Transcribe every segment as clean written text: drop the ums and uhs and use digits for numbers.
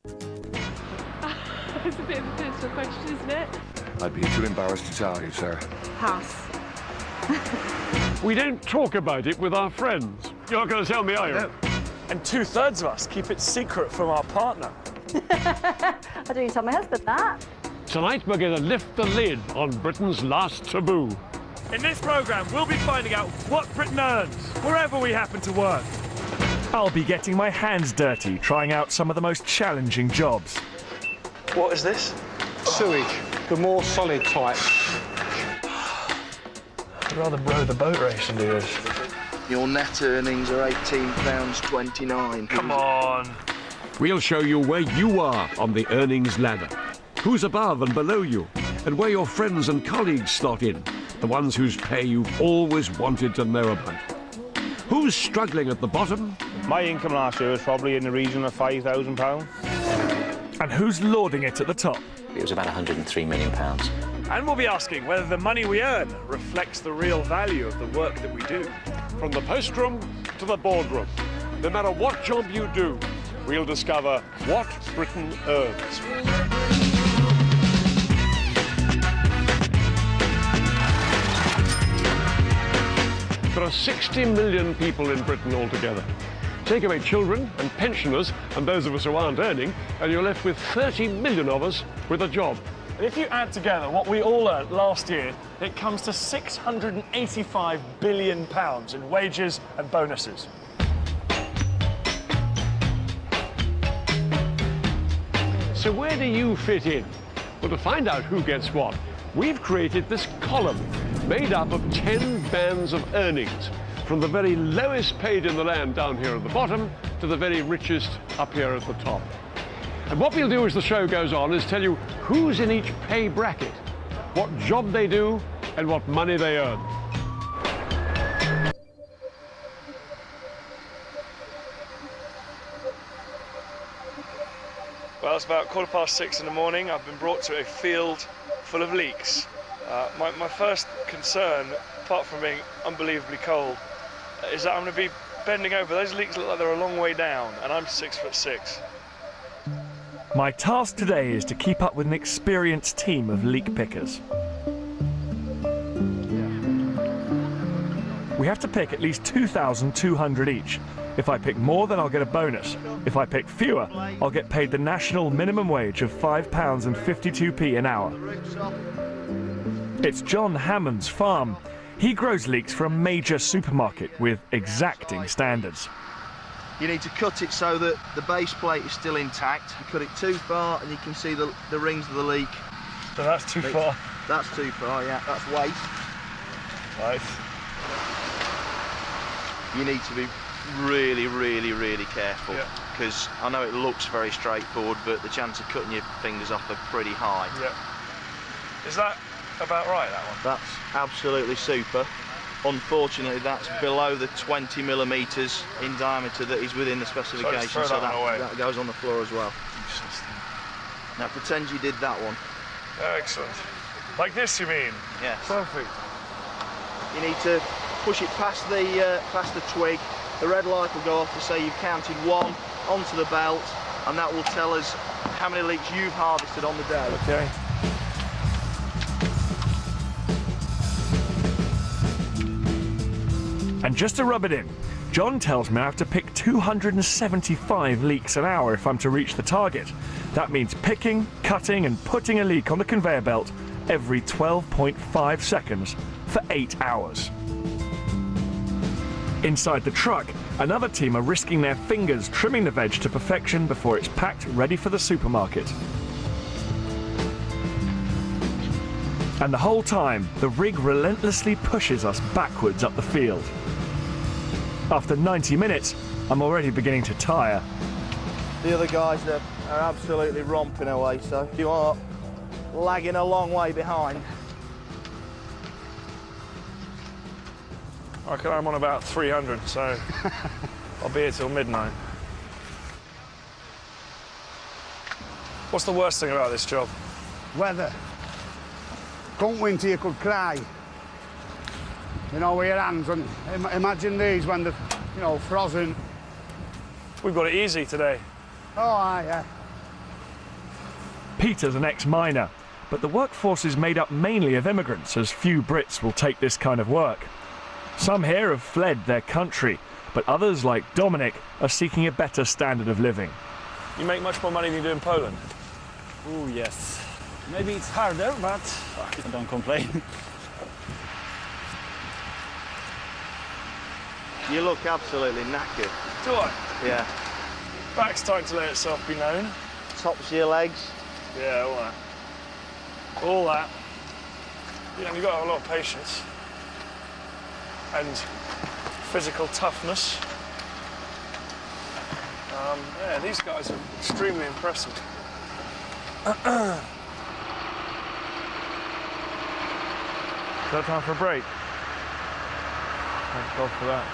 It's a bit of a personal question, isn't it? I'd be too embarrassed to tell you, sir. Pass. We don't talk about it with our friends. You're not going to tell me, are you? No. And 2/3 of us keep it secret from our partner. I don't even tell my husband that. Tonight we're going to lift the lid on Britain's last taboo. In this programme, we'll be finding out what Britain earns, wherever we happen to work. I'll be getting my hands dirty, trying out some of the most challenging jobs. What is this? Sewage, the more solid type. I'd rather row the boat race than do this. Your net earnings are £18.29. Come on. We'll show you where you are on the earnings ladder, who's above and below you, and where your friends and colleagues slot in, the ones whose pay you've always wanted to know about. Who's struggling at the bottom? My income last year was probably in the region of £5,000. And who's lording it at the top? It was about £103 million. And we'll be asking whether the money we earn reflects the real value of the work that we do. From the post room to the boardroom, no matter what job you do, we'll discover what Britain earns. There are 60 million people in Britain altogether. Take away children and pensioners and those of us who aren't earning, and you're left with 30 million of us with a job. And if you add together what we all earned last year, it comes to £685 billion in wages and bonuses. So where do you fit in? Well, to find out who gets what, we've created this column made up of 10 bands of earnings, from the very lowest paid in the land down here at the bottom to the very richest up here at the top. And what we'll do as the show goes on is tell you who's in each pay bracket, what job they do, and what money they earn. Well, it's about 6:15 in the morning. I've been brought to a field full of leaks. My first concern, apart from being unbelievably cold, is that I'm going to be bending over. Those leaks look like they're a long way down, and I'm 6'6". My task today is to keep up with an experienced team of leak pickers. We have to pick at least 2,200 each. If I pick more, then I'll get a bonus. If I pick fewer, I'll get paid the national minimum wage of £5.52 an hour. It's John Hammond's farm. He grows leeks for a major supermarket with exacting standards. You need to cut it so that the base plate is still intact. You cut it too far and you can see the rings of the leak. So that's too far? That's too far, yeah. That's waste. Right. You need to be really, really, really careful, because I know it looks very straightforward, but the chance of cutting your fingers off are pretty high. Yeah. Is that about right, that one? That's absolutely super. Unfortunately, that's below the 20 millimetres in diameter that is within the specification, so that goes on the floor as well. Now pretend you did that one. Excellent. Like this, you mean? Yes. Perfect. You need to push it past the twig. The red light will go off to say you've counted one onto the belt, and that will tell us how many leeks you've harvested on the day. Okay. And just to rub it in, John tells me I have to pick 275 leeks an hour if I'm to reach the target. That means picking, cutting and putting a leek on the conveyor belt every 12.5 seconds for 8 hours. Inside the truck, another team are risking their fingers trimming the veg to perfection before it's packed ready for the supermarket. And the whole time, the rig relentlessly pushes us backwards up the field. After 90 minutes, I'm already beginning to tire. The other guys are absolutely romping away, so you are lagging a long way behind. I reckon I'm on about 300, so I'll be here till midnight. What's the worst thing about this job? Weather. Come winter, you could cry. You know, with your hands, and imagine these when they're, frozen. We've got it easy today. Oh, aye, yeah. Peter's an ex-miner, but the workforce is made up mainly of immigrants, as few Brits will take this kind of work. Some here have fled their country, but others, like Dominic, are seeking a better standard of living. You make much more money than you do in Poland. Oh, yes. Maybe it's harder, but I don't complain. You look absolutely knackered. Do I? Yeah. Back's time to let itself be known. Tops of your legs. Yeah, all that. All that. Yeah, and you've got to have a lot of patience. And physical toughness. Yeah, these guys are extremely impressive. Is that time for a break? Let's go for that.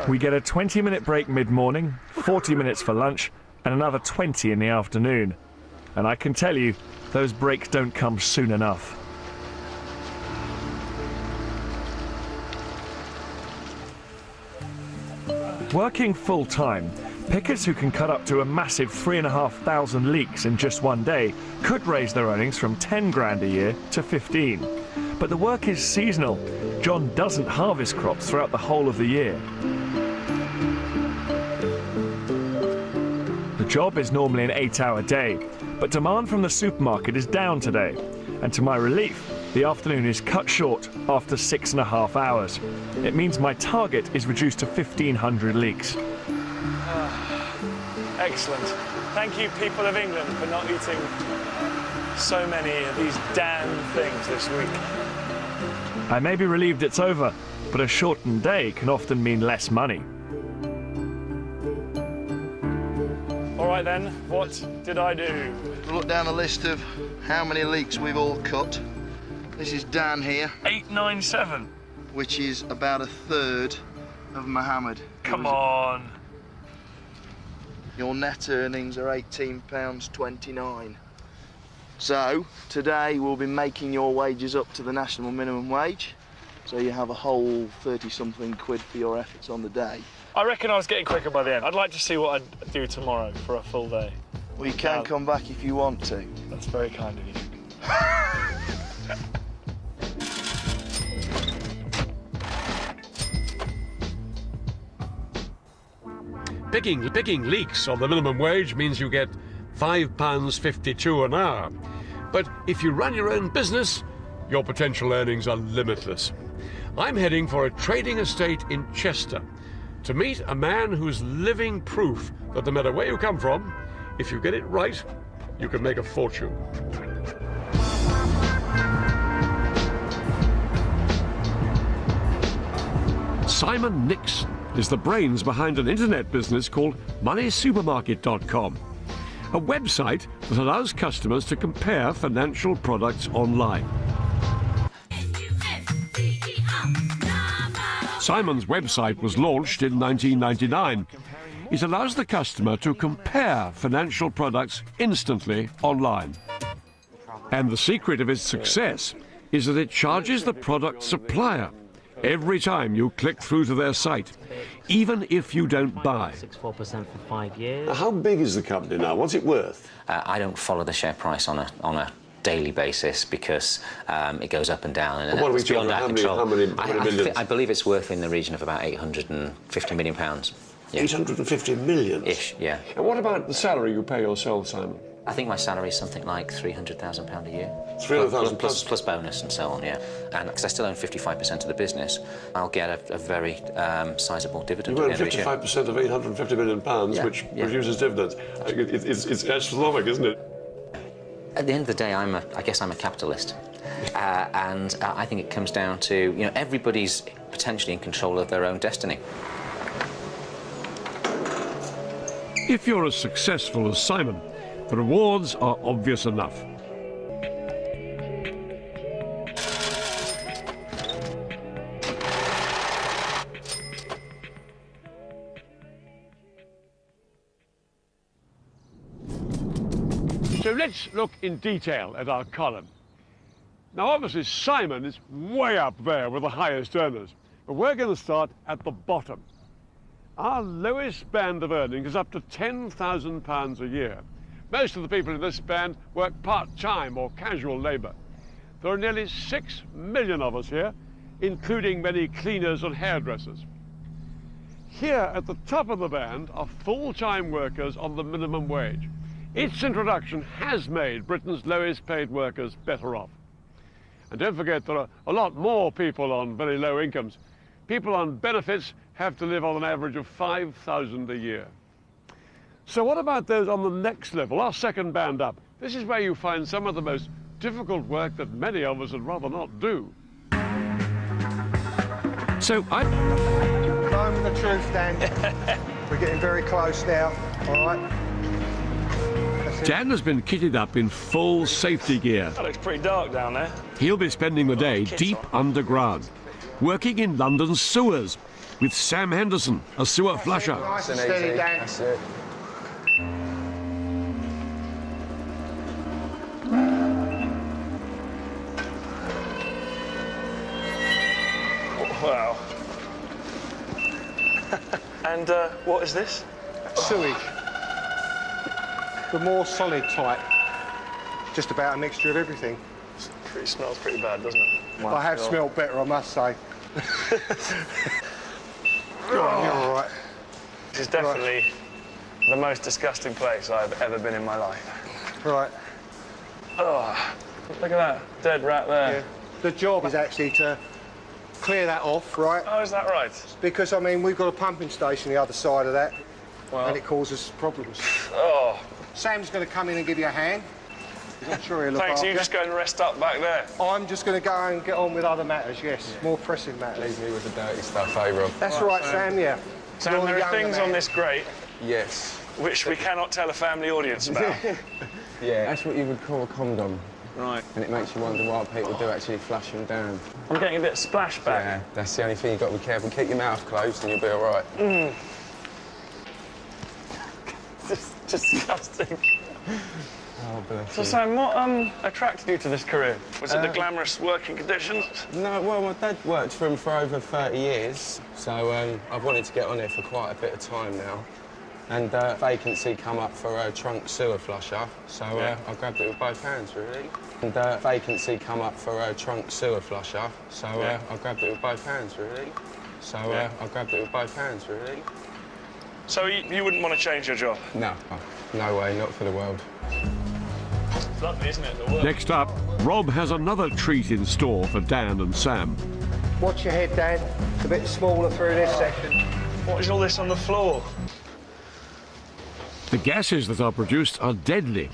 We get a 20-minute break mid-morning, 40 minutes for lunch, and another 20 in the afternoon. And I can tell you, those breaks don't come soon enough. Working full-time, pickers who can cut up to a massive 3,500 leeks in just one day could raise their earnings from 10 grand a year to 15. But the work is seasonal. John doesn't harvest crops throughout the whole of the year. The job is normally an 8-hour day, but demand from the supermarket is down today. And to my relief, the afternoon is cut short after 6.5 hours. It means my target is reduced to 1,500 leeks. Excellent. Thank you, people of England, for not eating so many of these damn things this week. I may be relieved it's over, but a shortened day can often mean less money. All right then, what did I do? Look down the list of how many leeks we've all cut. This is Dan here. 897. Which is about a third of Mohammed. Come on. Your net earnings are £18.29. So, today we'll be making your wages up to the national minimum wage. So you have a whole 30-something quid for your efforts on the day. I reckon I was getting quicker by the end. I'd like to see what I'd do tomorrow for a full day. Well, you can come back if you want to. That's very kind of you. Picking leeks on the minimum wage means you get £5.52 an hour. But if you run your own business, your potential earnings are limitless. I'm heading for a trading estate in Chester to meet a man who's living proof that no matter where you come from, if you get it right, you can make a fortune. Simon Nixon is the brains behind an internet business called MoneySupermarket.com, a website that allows customers to compare financial products online. Simon's website was launched in 1999. It allows the customer to compare financial products instantly online. And the secret of its success is that it charges the product supplier every time you click through to their site, even if you don't buy. 64% for 5 years. How big is the company now? What's it worth? I don't follow the share price on a daily basis because it goes up and down, and what are we it's beyond our control. How many millions? I believe it's worth in the region of about £850 million. Yeah. 850 million? Ish, yeah. And what about the salary you pay yourself, Simon? I think my salary is something like £300,000 a year. £300,000 plus bonus and so on, yeah. And because I still own 55% of the business, I'll get a very sizable dividend. You own 55% of £850 million, which produces dividends. It's astronomical, isn't it? At the end of the day, I guess I'm a capitalist. And I think it comes down to, everybody's potentially in control of their own destiny. If you're as successful as Simon, the rewards are obvious enough. So let's look in detail at our column. Now, obviously, Simon is way up there with the highest earners, but we're going to start at the bottom. Our lowest band of earnings is up to £10,000 a year. Most of the people in this band work part-time or casual labour. There are nearly 6 million of us here, including many cleaners and hairdressers. Here at the top of the band are full-time workers on the minimum wage. Its introduction has made Britain's lowest paid workers better off. And don't forget, there are a lot more people on very low incomes. People on benefits have to live on an average of £5,000 a year. So what about those on the next level, our second band up? This is where you find some of the most difficult work that many of us would rather not do. So Moment of truth, Dan. We're getting very close now, all right? Dan has been kitted up in full safety gear. That looks pretty dark down there. He'll be spending the day deep underground, working in London's sewers with Sam Henderson, a sewer flusher. Nice and steady, Dan. That's it. Wow. And what is this? Sewage. The more solid type. Just about a mixture of everything. It smells pretty bad, doesn't it? I have smelled better, I must say. You're all right. This is definitely the most disgusting place I've ever been in my life. Right. Oh, look at that dead rat there. Yeah. The job is actually to clear that off, right? Oh, is that right? Because, I mean, we've got a pumping station the other side of that, Well, and it causes problems. Oh, Sam's going to come in and give you a hand. I'm sure he'll look thanks. after You just go and rest up back there. I'm just going to go and get on with other matters, yes. More pressing matters. Leave me with the dirty stuff, eh, Rob? That's right, Sam, yeah. Sam, You're there the are younger things man. on this grate Yes. which we cannot tell a family audience about. Yeah. That's what you would call a condom. Right. And it makes you wonder what people do actually flush them down. I'm getting a bit of splashback. Yeah, that's the only thing you've got to be careful. Keep your mouth closed and you'll be all right. It's disgusting. Oh, bless So, you. Sam, what attracted you to this career? Was it the glamorous working conditions? No, well, my dad worked for him for over 30 years, so I've wanted to get on here for quite a bit of time now. And vacancy come up for a trunk sewer flusher, so I grabbed it with both hands, really. And vacancy come up for a trunk sewer flusher, so I grabbed it with both hands, really. So I grabbed it with both hands, really. So you wouldn't want to change your job? No, no way, not for the world. It's lovely, isn't it, the work? Next up, Rob has another treat in store for Dan and Sam. Watch your head, Dan. It's a bit smaller through this section. What is all this on the floor? The gases that are produced are deadly.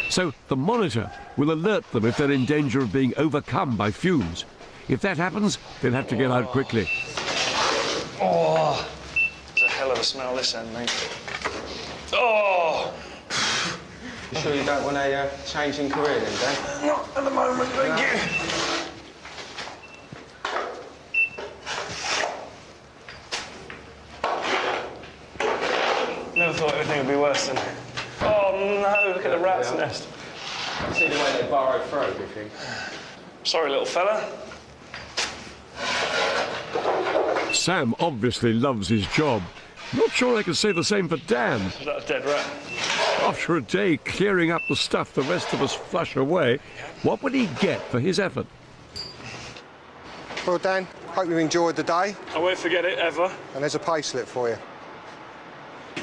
So the monitor will alert them if they're in danger of being overcome by fumes. If that happens, they'll have to get out quickly. Oh, there's a hell of a smell this end, mate. Oh! You sure you don't want a change in career then, Dan? Not at the moment, thank you. Never thought anything would be worse than... Oh no, look at the rat's nest. See the way they burrow through everything. Sorry, little fella. Sam obviously loves his job. Not sure I can say the same for Dan. Is that a dead rat? After a day clearing up the stuff the rest of us flush away, what would he get for his effort? Well, Dan, hope you enjoyed the day. I won't forget it, ever. And there's a pay slip for you.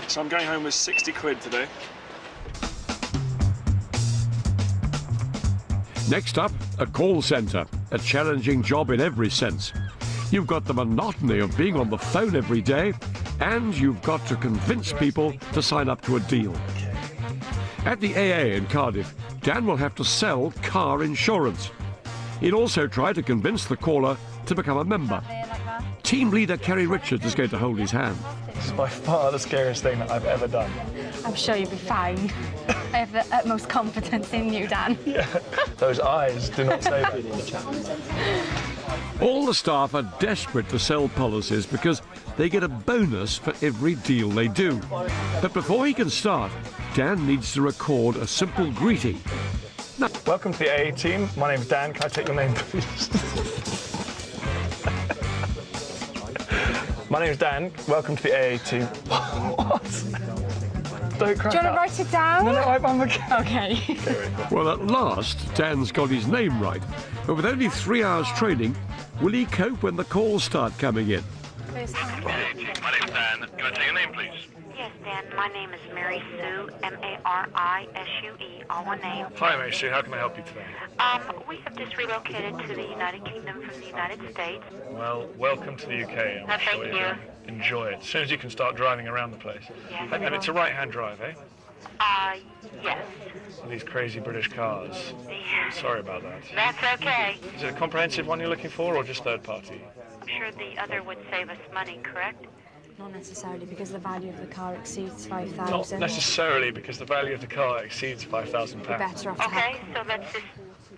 So I'm going home with 60 quid today. Next up, a call centre. A challenging job in every sense. You've got the monotony of being on the phone every day, and you've got to convince people to sign up to a deal. At the AA in Cardiff, Dan will have to sell car insurance. He'll also try to convince the caller to become a member. Team leader Kerry Richards is going to hold his hand. This is by far the scariest thing that I've ever done. I'm sure you'll be fine. I have the utmost confidence in you, Dan. Yeah, those eyes do not say that. All the staff are desperate to sell policies because they get a bonus for every deal they do. But before he can start, Dan needs to record a simple greeting. Now, welcome to the AA team. My name's Dan. Can I take your name, please? My name's Dan. Welcome to the AA team. What? Don't crack Do you want to up. write it down? No, I'm okay. Okay. Well, at last, Dan's got his name right. But with only 3 hours training, will he cope when the calls start coming in? My name's Dan. Can I take your name, please? Yes, Dan. My name is Mary Sue, Marisue, all one name. Hi, Mary Sue. How can I help you today? We have just relocated to the United Kingdom from the United States. Well, welcome to the UK. I'm sure thank you're you. going to enjoy it. As soon as you can start driving around the place. Yes. And it's a right-hand drive, eh? Yes. These crazy British cars. Sorry about that. That's okay. Is it a comprehensive one you're looking for, or just third party? I'm sure the other would save us money, correct? Not necessarily, because the value of the car exceeds Not 5,000. necessarily, because the value of the car exceeds £5,000. Better off to Okay, so let's just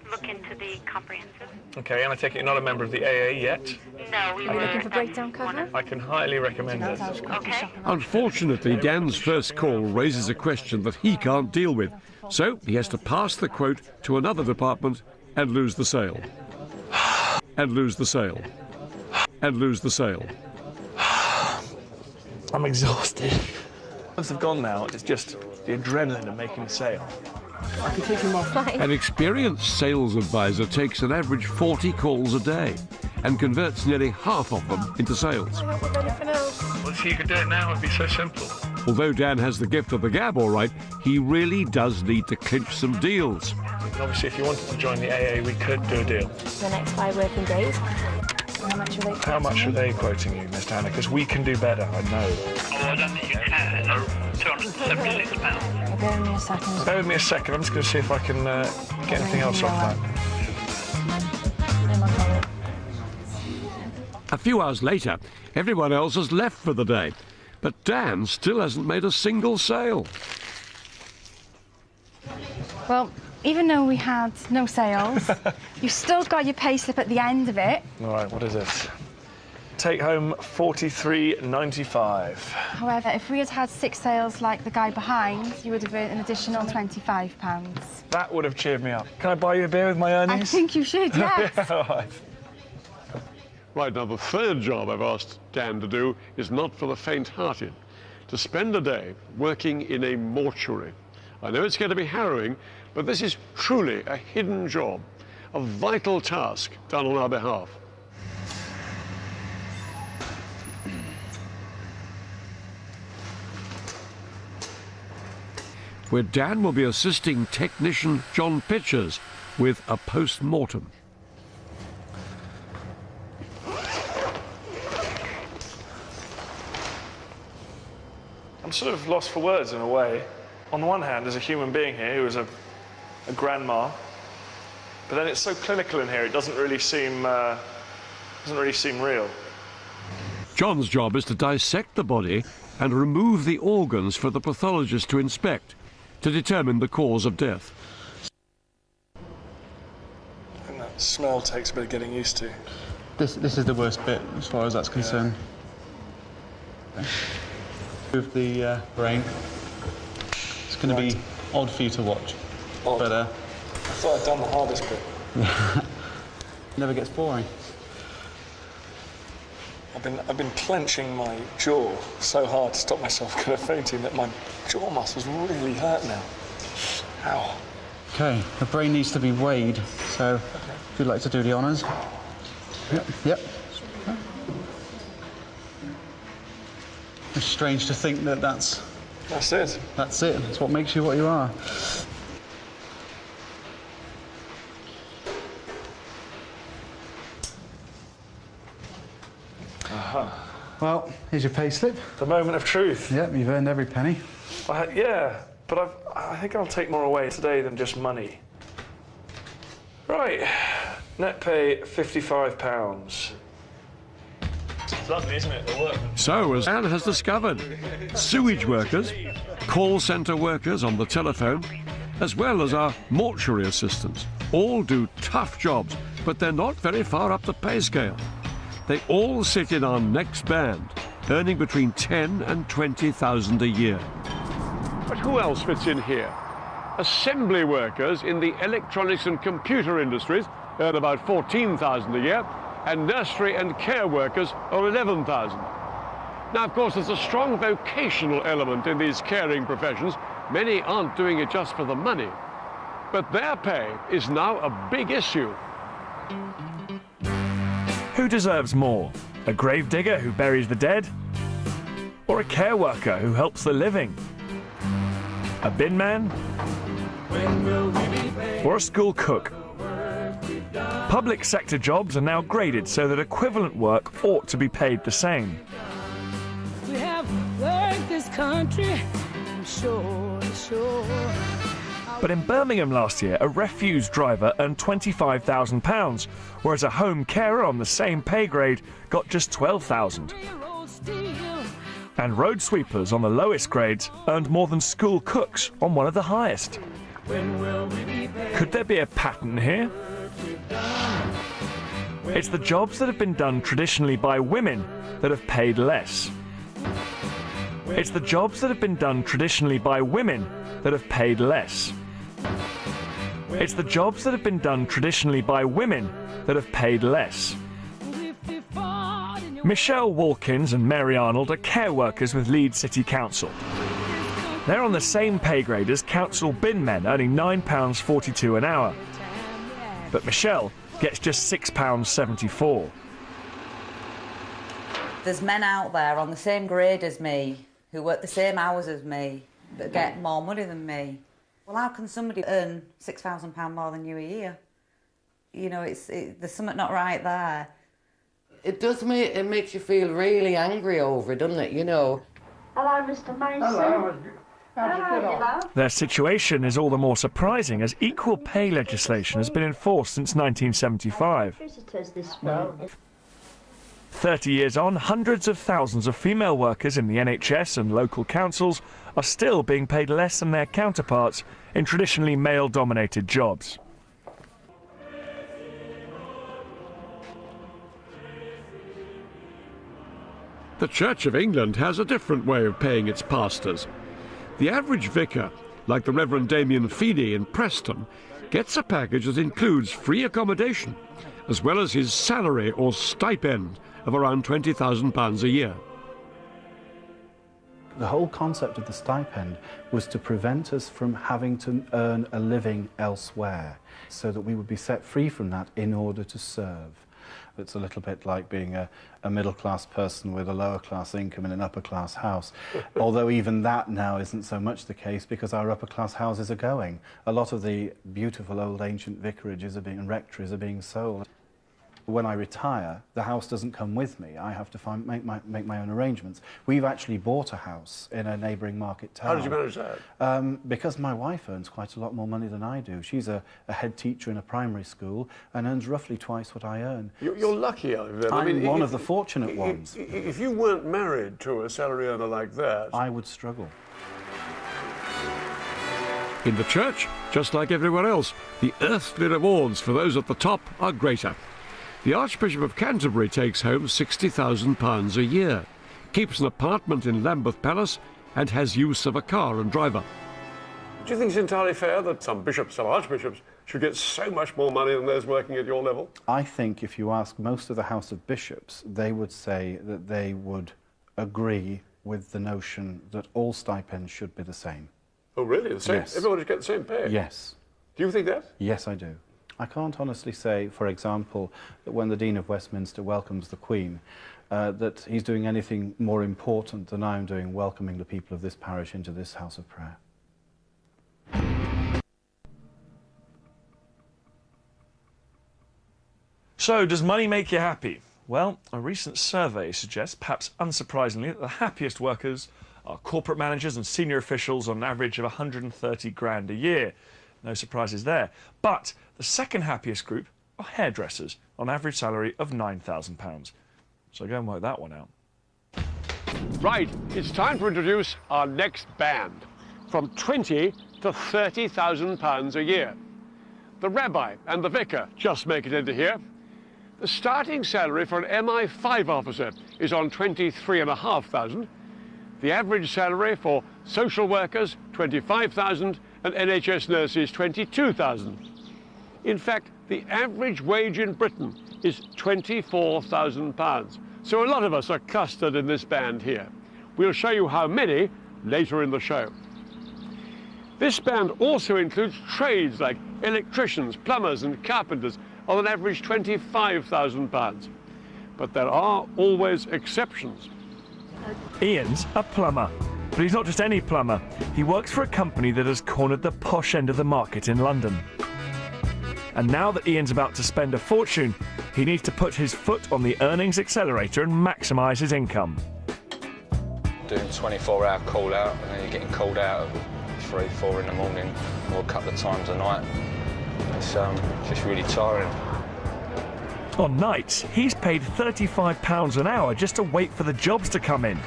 look into the comprehensive. Okay, and I take it you're not a member of the AA yet? No, we Are you were... looking for breakdown cover? I can highly recommend it. Okay. Unfortunately, Dan's first call raises a question that he can't deal with. So he has to pass the quote to another department and lose the sale. And lose the sale. And lose the sale. I'm exhausted. Once I've gone now, it's just the adrenaline of making a sale. I can take him off. An experienced sales advisor takes an average 40 calls a day and converts nearly half of them into sales. Anything else? Well, if you could do it now, it'd be so simple. Although Dan has the gift of the gab all right, he really does need to clinch some deals. And obviously, if you wanted to join the AA, we could do a deal. The next 5 working days. How much are they quoting you, Mr. Hannah? Because we can do better, I know. Oh, I don't think you can. £276. Bear with me a second. Bear with me a second. I'm just going to see if I can get anything else off that. A few hours later, everyone else has left for the day, but Dan still hasn't made a single sale. Well, even though we had no sales, you've still got your pay slip at the end of it. All right, what is this? Take home $43.95. However, if we had had 6 sales like the guy behind, you would have earned an additional £25. That would have cheered me up. Can I buy you a beer with my earnings? I think you should, yes. Yeah, all right. Right, now the third job I've asked Dan to do is not for the faint-hearted. To spend a day working in a mortuary. I know it's going to be harrowing, but this is truly a hidden job, a vital task done on our behalf. Where Dan will be assisting technician John Pitchers with a post-mortem. I'm sort of lost for words in a way. On the one hand, there's a human being here who is a grandma, but then it's so clinical in here, it doesn't really seem real. John's job is to dissect the body and remove the organs for the pathologist to inspect, to determine the cause of death. And that smell takes a bit of getting used to. This is the worst bit as far as that's concerned. With the brain. It's going to be odd for you to watch. Odd. But I thought I'd done the hardest bit. never gets boring. I've been clenching my jaw so hard to stop myself kind of fainting that my jaw muscles really hurt now. Ow. Okay, the brain needs to be weighed, so if you'd like to do the honours. Yep. It's strange to think that that's it. That's it. It's what makes you what you are. Well, here's your pay slip. The moment of truth. Yep, you've earned every penny. Yeah, but I think I'll take more away today than just money. Right, net pay £55. It's lovely, isn't it, the work? So, as Dan has discovered, sewage workers, call centre workers on the telephone, as well as our mortuary assistants, all do tough jobs, but they're not very far up the pay scale. They all sit in our next band, earning between 10 and 20,000 a year. But who else fits in here? Assembly workers in the electronics and computer industries earn about 14,000 a year, and nursery and care workers are 11,000. Now, of course, there's a strong vocational element in these caring professions. Many aren't doing it just for the money. But their pay is now a big issue. Who deserves more? A gravedigger who buries the dead? Or a care worker who helps the living? A bin man? Or a school cook? Public sector jobs are now graded so that equivalent work ought to be paid the same. We have worked this country, I'm sure. But in Birmingham last year, a refuse driver earned £25,000, whereas a home carer on the same pay grade got just £12,000. And road sweepers on the lowest grades earned more than school cooks on one of the highest. Could there be a pattern here? It's the jobs that have been done traditionally by women that have paid less. It's the jobs that have been done traditionally by women that have paid less. It's the jobs that have been done traditionally by women that have paid less. Michelle Walkins and Mary Arnold are care workers with Leeds City Council. They're on the same pay grade as council bin men, earning £9.42 an hour. But Michelle gets just £6.74. There's men out there on the same grade as me, who work the same hours as me, that get more money than me. Well, how can somebody earn £6,000 more than you a year? You know, there's something not right there. It does it makes you feel really angry over it, doesn't it, you know? Hello, Mr. Mason. Hello. Hello. Their situation is all the more surprising as equal pay legislation has been enforced since 1975. Visitors this morning. 30 years on, hundreds of thousands of female workers in the NHS and local councils are still being paid less than their counterparts in traditionally male-dominated jobs. The Church of England has a different way of paying its pastors. The average vicar, like the Reverend Damien Feedy in Preston, gets a package that includes free accommodation, as well as his salary or stipend of around £20,000 a year. The whole concept of the stipend was to prevent us from having to earn a living elsewhere, so that we would be set free from that in order to serve. It's a little bit like being a middle-class person with a lower-class income in an upper-class house, although even that now isn't so much the case because our upper-class houses are going. A lot of the beautiful old ancient vicarages and rectories are being sold. When I retire, the house doesn't come with me. I have to make my own arrangements. We've actually bought a house in a neighbouring market town. How did you manage that? Because my wife earns quite a lot more money than I do. She's a head teacher in a primary school and earns roughly twice what I earn. You're lucky, then. I'm one of the fortunate ones. If you weren't married to a salary earner like that, I would struggle. In the church, just like everywhere else, the earthly rewards for those at the top are greater. The Archbishop of Canterbury takes home £60,000 a year, keeps an apartment in Lambeth Palace, and has use of a car and driver. Do you think it's entirely fair that some bishops, some archbishops, should get so much more money than those working at your level? I think if you ask most of the House of Bishops, they would say that they would agree with the notion that all stipends should be the same. Oh, really? The same? Yes. Everybody should get the same pay? Yes. Do you think that? Yes, I do. I can't honestly say, for example, that when the Dean of Westminster welcomes the Queen, that he's doing anything more important than I'm doing welcoming the people of this parish into this house of prayer. So, does money make you happy? Well, a recent survey suggests, perhaps unsurprisingly, that the happiest workers are corporate managers and senior officials on an average of 130 grand a year. No surprises there. But the second happiest group are hairdressers, on average salary of £9,000. So go and work that one out. Right, it's time to introduce our next band. From £20,000 to £30,000 a year. The rabbi and the vicar just make it into here. The starting salary for an MI5 officer is on £23,500. The average salary for social workers, £25,000, and NHS nurses, £22,000. In fact, the average wage in Britain is £24,000, So a lot of us are clustered in this band here. We'll show you how many later in the show. This band also includes trades like electricians, plumbers and carpenters on an average £25,000. But there are always exceptions. Ian's a plumber, but he's not just any plumber. He works for a company that has cornered the posh end of the market in London. And now that Ian's about to spend a fortune, he needs to put his foot on the earnings accelerator and maximise his income. Doing 24-hour call out, and then you're getting called out at 3, 4 in the morning, or a couple of times a night. It's just really tiring. On nights, he's paid £35 an hour just to wait for the jobs to come in.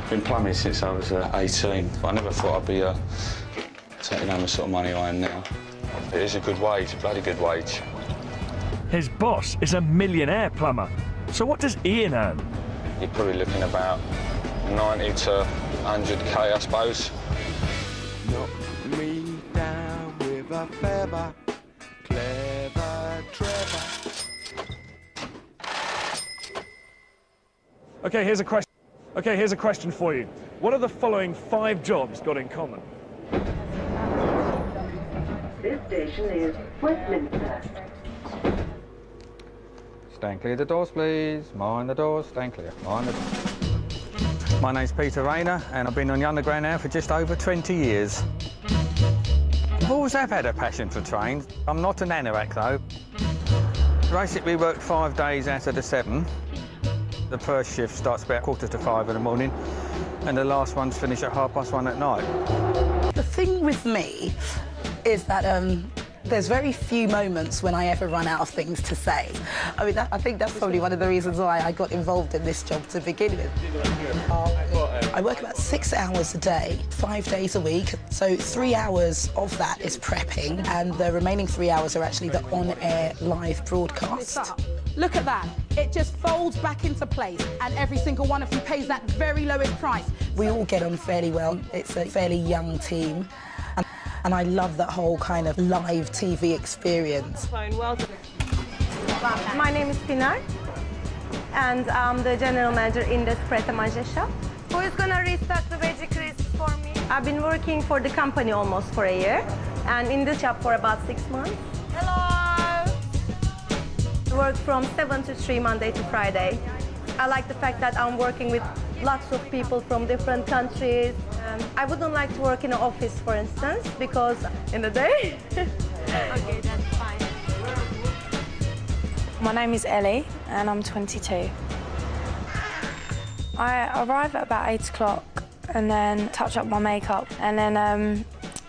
Been plumbing since I was 18, but I never thought I'd be taking home the sort of money I am now. It is a good wage, a bloody good wage. His boss is a millionaire plumber. So what does Ian earn? You're probably looking about 90 to 100k, I suppose. Knock me down with a feather, clever Trevor. Okay, here's a question for you. What are the following 5 jobs got in common? This station is Westminster. Stand clear of the doors, please. Mind the doors, stand clear. Mind the doors. My name's Peter Rayner, and I've been on the Underground now for just over 20 years. I've always have had a passion for trains. I'm not an anorak, though. Basically, we work 5 days out of the 7. The first shift starts about 4:45 in the morning, and the last ones finish at 1:30 at night. The thing with me is that there's very few moments when I ever run out of things to say. I mean, I think that's probably one of the reasons why I got involved in this job to begin with. I work about 6 hours a day, 5 days a week, so 3 hours of that is prepping, and the remaining 3 hours are actually the on-air live broadcast. Look at that. It just folds back into place, and every single one of you pays that very lowest price. We all get on fairly well. It's a fairly young team. And I love that whole kind of live TV experience. Welcome. My name is Pinar, and I'm the general manager in the Pret-a-Manger shop. Who is gonna restock the veggie crisps for me? I've been working for the company almost for a year, and in the shop for about 6 months. Hello! I work from 7 to 3 Monday to Friday. I like the fact that I'm working with lots of people from different countries. I wouldn't like to work in an office, for instance, because in the day. Okay, that's fine. My name is Ellie, and I'm 22. I arrive at about 8 o'clock and then touch up my makeup, and then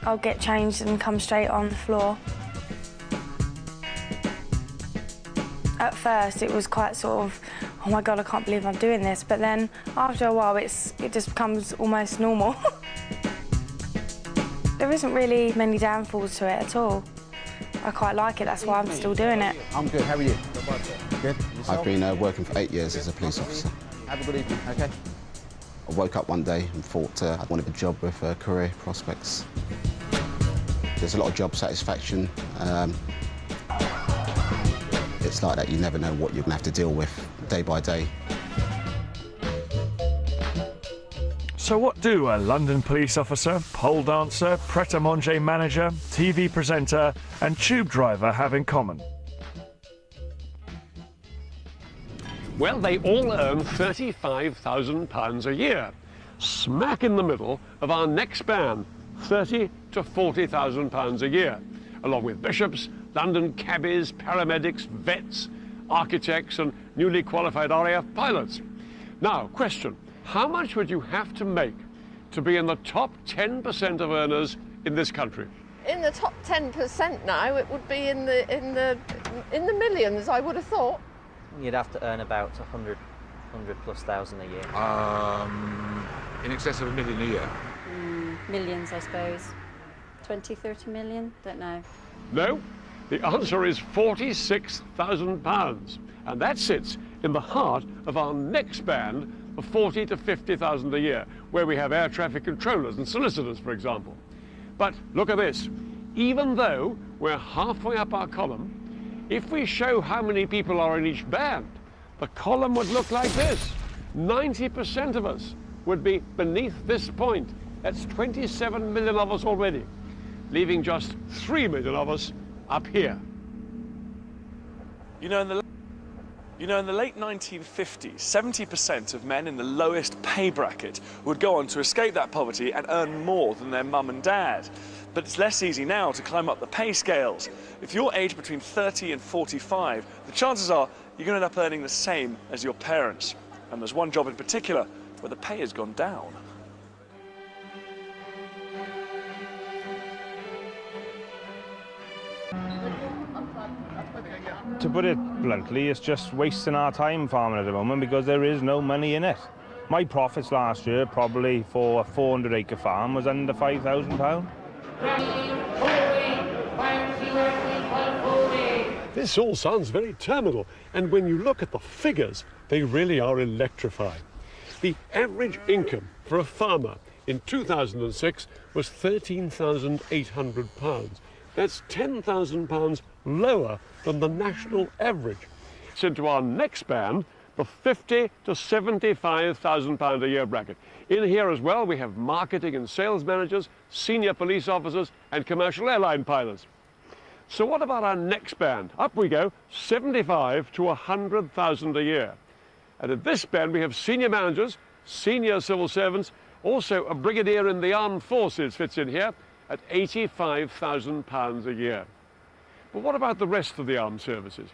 I'll get changed and come straight on the floor. At first, it was quite sort of, oh my God, I can't believe I'm doing this. But then after a while, it just becomes almost normal. There isn't really many downfalls to it at all. I quite like it, that's why I'm still doing it. I'm good, how are you? Good. I've been working for 8 years as a police officer. Have a good evening, OK? I woke up one day and thought I wanted a job with career prospects. There's a lot of job satisfaction. It's like that, you never know what you're going to have to deal with day by day. So what do a London police officer, pole dancer, pret-a-manger manager, TV presenter and tube driver have in common? Well, they all earn £35,000 a year, smack in the middle of our next band, £30,000 to £40,000 a year, along with bishops, London cabbies, paramedics, vets, architects and newly qualified RAF pilots. Now, question, how much would you have to make to be in the top 10% of earners in this country? In the top 10% now, it would be in the millions, I would have thought. You'd have to earn about 100 plus thousand a year. In excess of £1 million a year. Millions, I suppose. 20, 30 million, don't know. No, the answer is £46,000, and that sits in the heart of our next band of 40 to 50,000 a year, where we have air traffic controllers and solicitors, for example. But look at this. Even though we're halfway up our column, if we show how many people are in each band, the column would look like this. 90% of us would be beneath this point. That's 27 million of us already, leaving just 3 million of us up here. You know, in the late 1950s, 70% of men in the lowest pay bracket would go on to escape that poverty and earn more than their mum and dad. But it's less easy now to climb up the pay scales. If you're aged between 30 and 45, the chances are you're going to end up earning the same as your parents. And there's one job in particular where the pay has gone down. To put it bluntly, it's just wasting our time farming at the moment because there is no money in it. My profits last year, probably for a 400-acre farm, was under £5,000. This all sounds very terminal, and when you look at the figures, they really are electrifying. The average income for a farmer in 2006 was £13,800. That's £10,000 lower than the national average. So into our next band, the £50,000 to £75,000 a year bracket. In here as well, we have marketing and sales managers, senior police officers, and commercial airline pilots. So what about our next band? Up we go, £75,000 to £100,000 a year. And at this band, we have senior managers, senior civil servants, also a brigadier in the armed forces fits in here at £85,000 a year. But what about the rest of the armed services?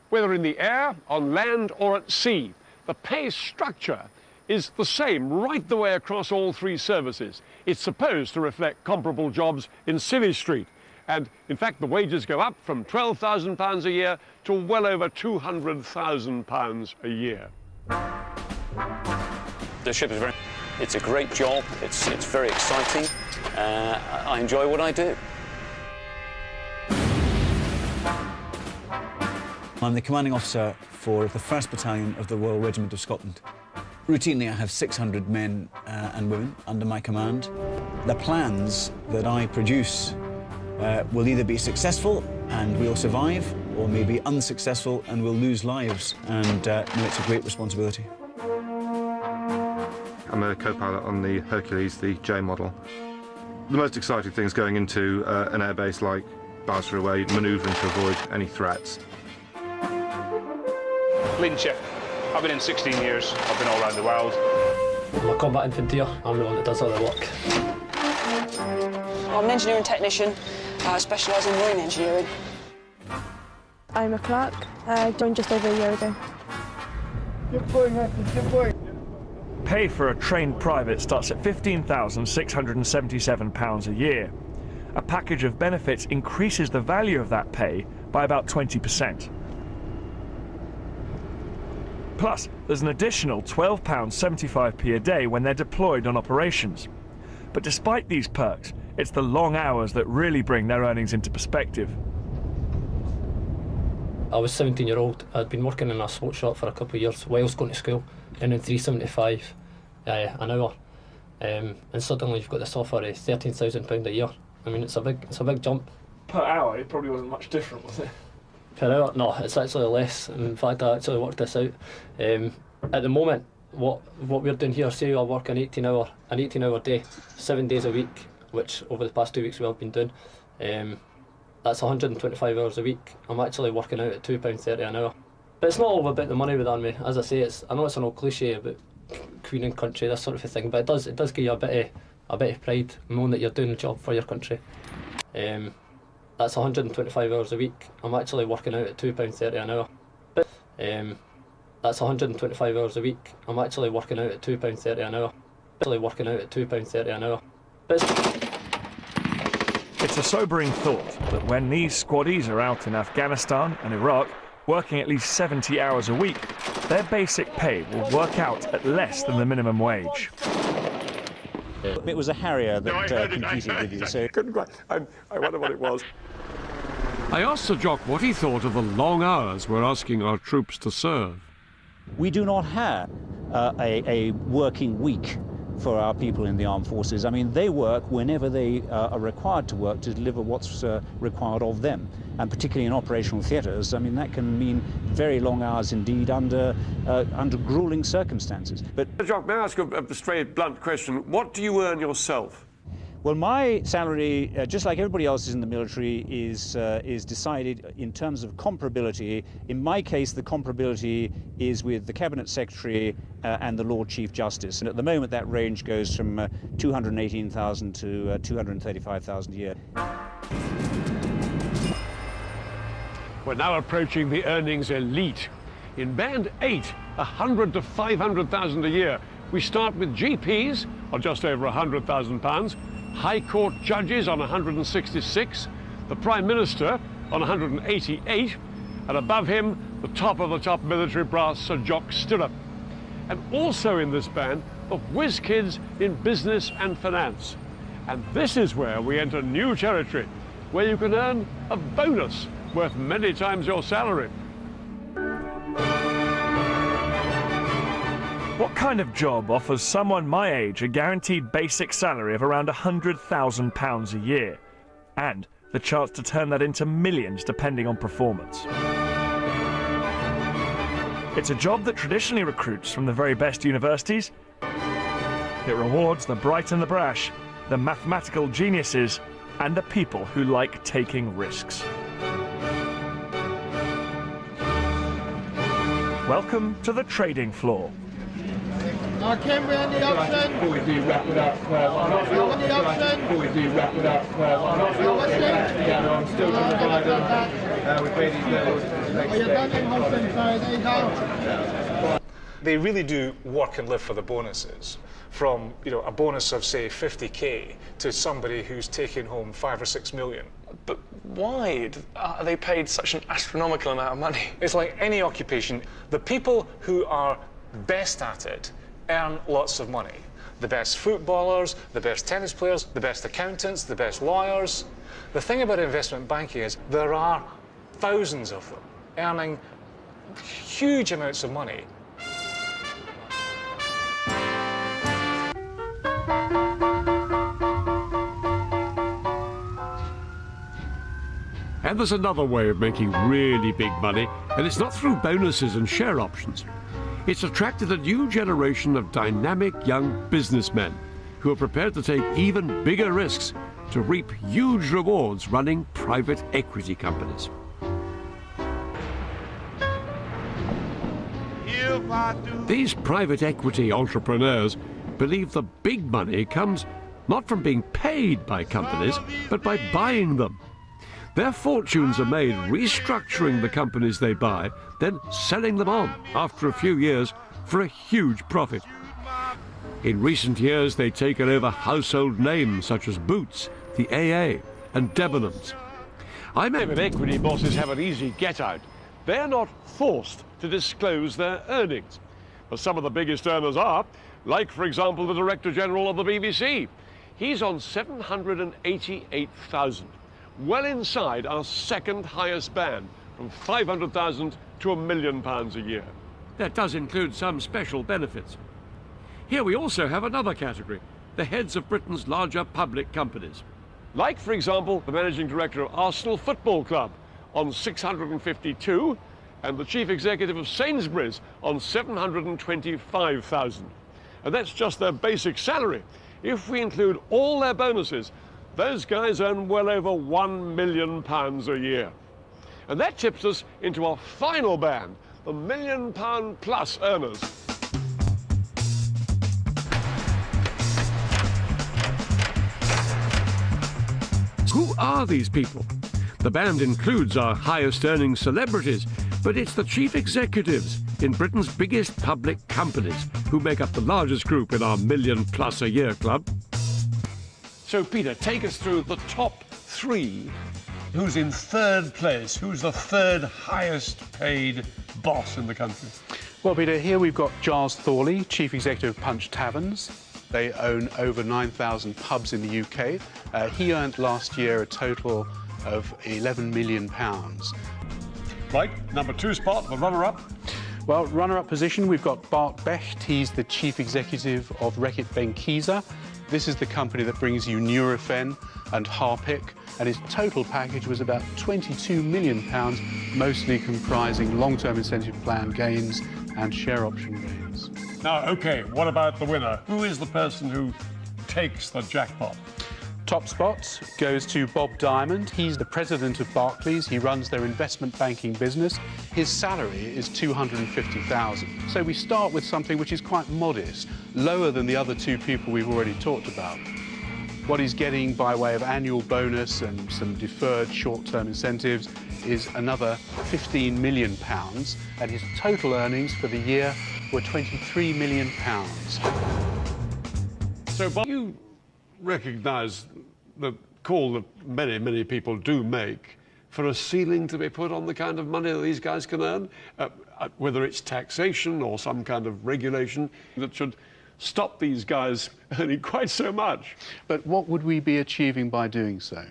Whether in the air, on land, or at sea, the pay structure is the same right the way across all three services. It's supposed to reflect comparable jobs in Civvy Street. And in fact, the wages go up from £12,000 a year to well over £200,000 a year. The ship is it's a great job. It's very exciting. I enjoy what I do. I'm the commanding officer for the 1st Battalion of the Royal Regiment of Scotland. Routinely, I have 600 men and women under my command. The plans that I produce will either be successful and we'll survive, or maybe unsuccessful and we'll lose lives. And it's a great responsibility. I'm a co-pilot on the Hercules, the J model. The most exciting thing is going into an airbase like Basra, where you're manoeuvring to avoid any threats. Leading chef. I've been in 16 years. I've been all around the world. I'm a combat infantry. I'm the one that does all the work. I'm an engineering technician. I specialise in marine engineering. I'm a clerk. Joined just over a year ago. Good boy, Nathan, good boy. Pay for a trained private starts at £15,677 a year. A package of benefits increases the value of that pay by about 20%. Plus, there's an additional £12.75p a day when they're deployed on operations. But despite these perks, it's the long hours that really bring their earnings into perspective. I was 17-year-old. I'd been working in a sports shop for a couple of years whilst going to school, earning £3.75 an hour. And suddenly you've got this offer of £13,000 a year. I mean, it's a big jump. Per hour, it probably wasn't much different, was it? Per hour? No, it's actually less. In fact, I actually worked this out. At the moment, what we're doing here, say I work an 18-hour day, 7 days a week, which over the past 2 weeks we've been doing. That's 125 hours a week. I'm actually working out at £2.30 an hour. But it's not all about the money within me. As I say, I know it's an old cliche about Queen and country, this sort of thing, but it does give you a bit of pride knowing that you're doing a job for your country. That's 125 hours a week. I'm actually working out at £2.30 an hour. That's 125 hours a week. I'm actually working out at £2.30 an hour. It's a sobering thought that when these squaddies are out in Afghanistan and Iraq, working at least 70 hours a week, their basic pay will work out at less than the minimum wage. It was a Harrier that competed with you, so... I wonder what it was. I asked Sir Jock what he thought of the long hours we're asking our troops to serve. We do not have a working week for our people in the armed forces. I mean, they work whenever they are required to work to deliver what's required of them. And particularly in operational theatres, I mean, that can mean very long hours indeed under gruelling circumstances. But Jock, may I ask a straight, blunt question? What do you earn yourself? Well, my salary, just like everybody else's in the military, is decided in terms of comparability. In my case, the comparability is with the Cabinet Secretary and the Lord Chief Justice. And at the moment, that range goes from 218,000 to 235,000 a year. We're now approaching the earnings elite. In Band 8, 100 to 500,000 a year. We start with GPs on just over £100,000. High Court judges on 166, the Prime Minister on 188, and above him, the top of the top military brass, Sir Jock Stirrup. And also in this band, the whiz kids in business and finance. And this is where we enter new territory, where you can earn a bonus worth many times your salary. What kind of job offers someone my age a guaranteed basic salary of around £100,000 a year? And the chance to turn that into millions depending on performance. It's a job that traditionally recruits from the very best universities. It rewards the bright and the brash, the mathematical geniuses, and the people who like taking risks. Welcome to the trading floor. Now, Kim, we're on the option. Before we do wrap it up, on the option. Before we do wrap it up, yeah, I'm still going to buy them. We pay these levels. Oh, you're done in Hudson, sorry, there you go. They really do work and live for the bonuses. From, you know, a bonus of, say, 50k to somebody who's taking home 5 or 6 million. But why are they paid such an astronomical amount of money? It's like any occupation. The people who are best at it earn lots of money. The best footballers, the best tennis players, the best accountants, the best lawyers. The thing about investment banking is there are thousands of them earning huge amounts of money. And there's another way of making really big money, and it's not through bonuses and share options. It's attracted a new generation of dynamic young businessmen who are prepared to take even bigger risks to reap huge rewards running private equity companies. These private equity entrepreneurs believe the big money comes not from being paid by companies, but by buying them. Their fortunes are made restructuring the companies they buy, then selling them on after a few years for a huge profit. In recent years, they've taken over household names such as Boots, the AA, and Debenhams. I met with equity bosses have an easy get-out. They're not forced to disclose their earnings. But some of the biggest earners are, like, for example, the Director General of the BBC. He's on 788,000. Well inside our second highest band, from 500,000 to £1 million a year. That does include some special benefits. Here we also have another category, the heads of Britain's larger public companies. Like, for example, the Managing Director of Arsenal Football Club on 652, and the Chief Executive of Sainsbury's on 725,000. And that's just their basic salary. If we include all their bonuses, those guys earn well over £1 million a year. And that tips us into our final band, the £1 million plus earners. Who are these people? The band includes our highest earning celebrities, but it's the chief executives in Britain's biggest public companies who make up the largest group in our £1 million plus a year club. So, Peter, take us through the top three. Who's in third place? Who's the third highest paid boss in the country? Well, Peter, here we've got Giles Thorley, Chief Executive of Punch Taverns. They own over 9,000 pubs in the UK. He earned last year a total of £11 million. Right, number two spot, the runner-up. Well, runner-up position, we've got Bart Becht. He's the chief executive of Reckitt Benckiser. This is the company that brings you Nurofen and Harpic, and his total package was about £22 million, mostly comprising long-term incentive plan gains and share option gains. Now, OK, what about the winner? Who is the person who takes the jackpot? Top spot goes to Bob Diamond. He's the president of Barclays. He runs their investment banking business. His salary is $250,000. So we start with something which is quite modest, lower than the other two people we've already talked about. What he's getting by way of annual bonus and some deferred short-term incentives is another £15 million, and his total earnings for the year were £23 million. So, Bob, you recognise the call that many, many people do make for a ceiling to be put on the kind of money that these guys can earn, whether it's taxation or some kind of regulation that should stop these guys earning quite so much. But what would we be achieving by doing so?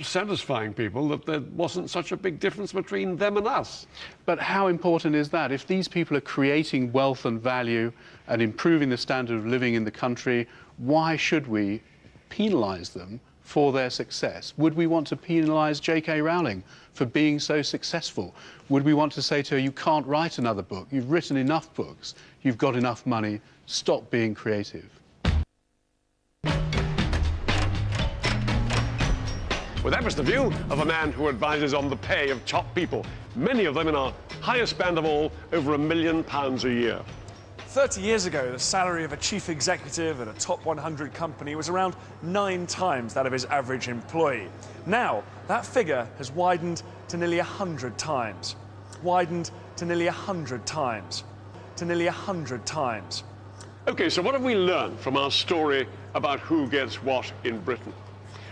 Satisfying people that there wasn't such a big difference between them and us. But how important is that? If these people are creating wealth and value and improving the standard of living in the country, why should we penalise them for their success? Would we want to penalise J.K. Rowling for being so successful? Would we want to say to her, you can't write another book, you've written enough books, you've got enough money, stop being creative? Well, that was the view of a man who advises on the pay of top people, many of them in our highest band of all, over £1 million a year. 30 years ago, the salary of a chief executive at a top 100 company was around 9 times that of his average employee. Now, that figure has widened to nearly 100 times. Widened to nearly 100 times. To nearly 100 times. OK, so what have we learned from our story about who gets what in Britain?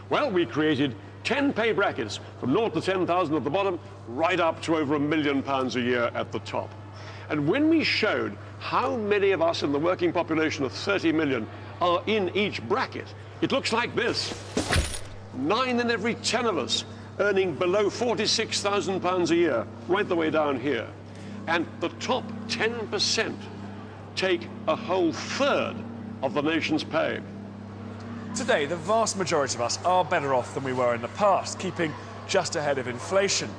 Well, we created 10 pay brackets from 0 to 10,000 at the bottom, right up to over £1 million a year at the top. And when we showed how many of us in the working population of 30 million are in each bracket, it looks like this. 9 in every 10 of us earning below £46,000 a year, right the way down here. And the top 10% take a whole third of the nation's pay. Today, the vast majority of us are better off than we were in the past, keeping just ahead of inflation.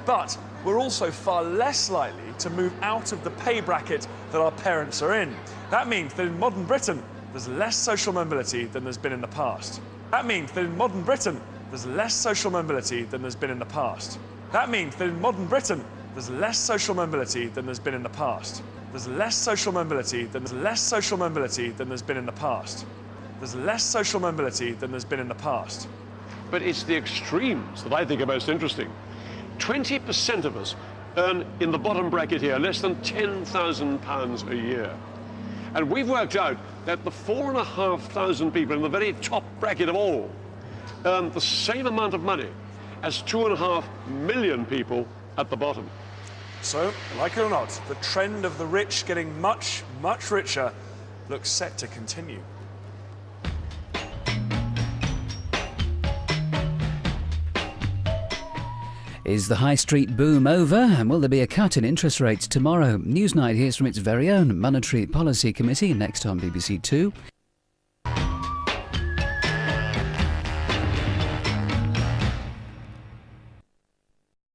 But we're also far less likely to move out of the pay bracket that our parents are in. That means that in modern Britain, there's less social mobility than there's been in the past. That means that in modern Britain, there's less social mobility than there's been in the past. That means that in modern Britain, there's less social mobility than there's been in the past. There's less social mobility than there's less social mobility than there's been in the past. There's less social mobility than there's been in the past. But it's the extremes that I think are most interesting. 20% of us earn in the bottom bracket here less than £10,000 a year. And we've worked out that the 4,500 people in the very top bracket of all earn the same amount of money as 2.5 million people at the bottom. So, like it or not, the trend of the rich getting much, much richer looks set to continue. Is the high street boom over, and will there be a cut in interest rates tomorrow? Newsnight hears from its very own Monetary Policy Committee next on BBC Two.